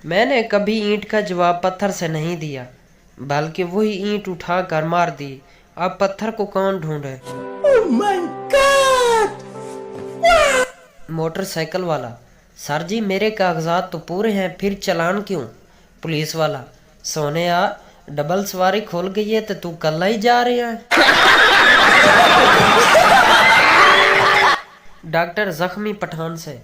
मैंने कभी ईंट का जवाब पत्थर से नहीं दिया, बल्कि वही ईंट उठा कर मार दी। अब पत्थर को कौन ढूंढे? Oh my God! मोटरसाइकिल वाला: सर जी मेरे कागजात तो पूरे हैं, फिर चालान क्यों? पुलिस वाला: सोने यार, डबल सवारी खुल गई है तो तू कल ही जा रहा है। डॉक्टर जख्मी पठान से: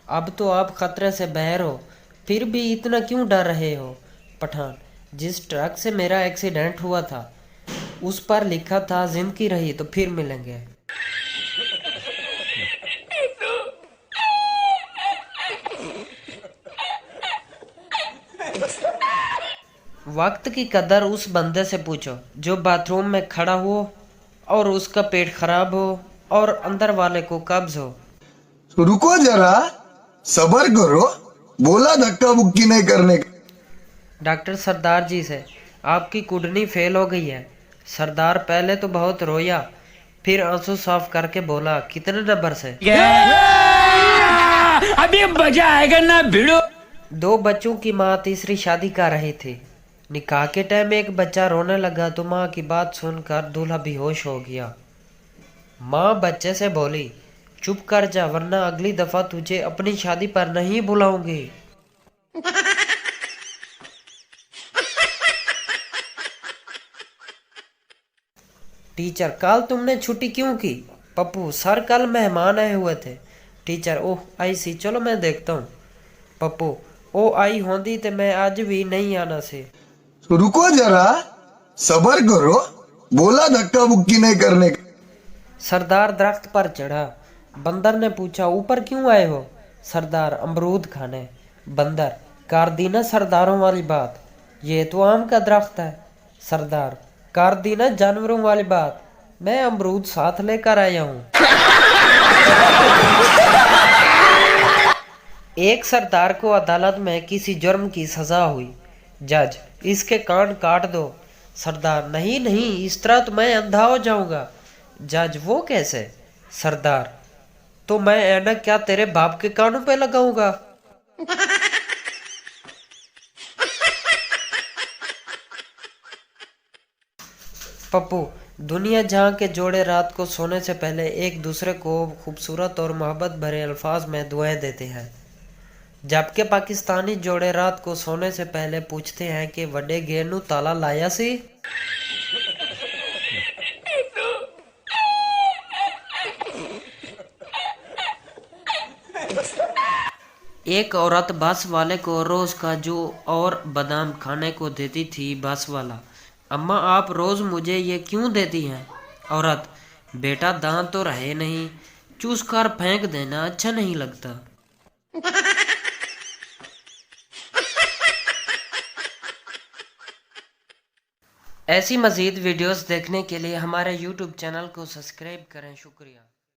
अब तो आप खतरे से बाहर हो, फिर भी इतना क्यों डर रहे हो? पठान: जिस ट्रक से मेरा एक्सीडेंट हुआ था उस पर लिखा था जिंदगी रही तो फिर मिलेंगे। वक्त की कदर उस बंदे से पूछो जो बाथरूम में खड़ा हो और उसका पेट खराब हो और अंदर वाले को कब्ज हो। रुको जरा, सबर करो, बोला धक्का बुक्की नहीं करने का। डॉक्टर सरदार जी से: आपकी किडनी फेल हो गई है। सरदार पहले तो बहुत रोया, फिर आंसू साफ करके बोला: कितने नंबर से? अभी मजा आएगा ना भिड़ो। दो बच्चों की माँ तीसरी शादी कर रही थी। निकाह के टाइम एक बच्चा रोने लगा तो माँ की बात सुनकर दूल्हा बेहोश हो गया। माँ बच्चे से बोली: चुप कर जा, वरना अगली दफा तुझे अपनी शादी पर नहीं बुलाऊंगी। टीचर: कल तुमने छुट्टी क्यों की? पप्पू: सर कल मेहमान आए हुए थे। टीचर: ओह आई सी, चलो मैं देखता हूँ। पप्पू: ओ आई होंदी ते मैं आज भी नहीं आना से। रुको जरा, सबर करो, बोला धक्का बुक्की नहीं करने का। सरदार दरख्त पर चढ़ा। बंदर ने पूछा: ऊपर क्यों आए हो? सरदार: अमरूद खाने। बंदर: कर दी ना सरदारों वाली बात, ये तो आम का दरख्त है। सरदार: कर दी ना जानवरों वाली बात, मैं अमरूद साथ लेकर आया हूँ। एक सरदार को अदालत में किसी जुर्म की सजा हुई। जज: इसके कान काट दो। सरदार: नहीं नहीं, इस तरह तो मैं अंधा हो जाऊंगा। जज: वो कैसे? सरदार: तो मैं ऐनक क्या तेरे बाप के कानों पे लगाऊंगा? पप्पू: दुनिया जहां के जोड़े रात को सोने से पहले एक दूसरे को खूबसूरत और मोहब्बत भरे अल्फाज में दुआएं देते हैं, जबकि पाकिस्तानी जोड़े रात को सोने से पहले पूछते हैं कि वड्डे गेर नू ताला लाया सी। एक औरत बस वाले को रोज काजू और बादाम खाने को देती थी। बस वाला: अम्मा आप रोज मुझे ये क्यों देती हैं? औरत: बेटा दांत तो रहे नहीं, चूस कर फेंक देना अच्छा नहीं लगता। ऐसी मज़ीद वीडियोस देखने के लिए हमारे YouTube चैनल को सब्सक्राइब करें। शुक्रिया।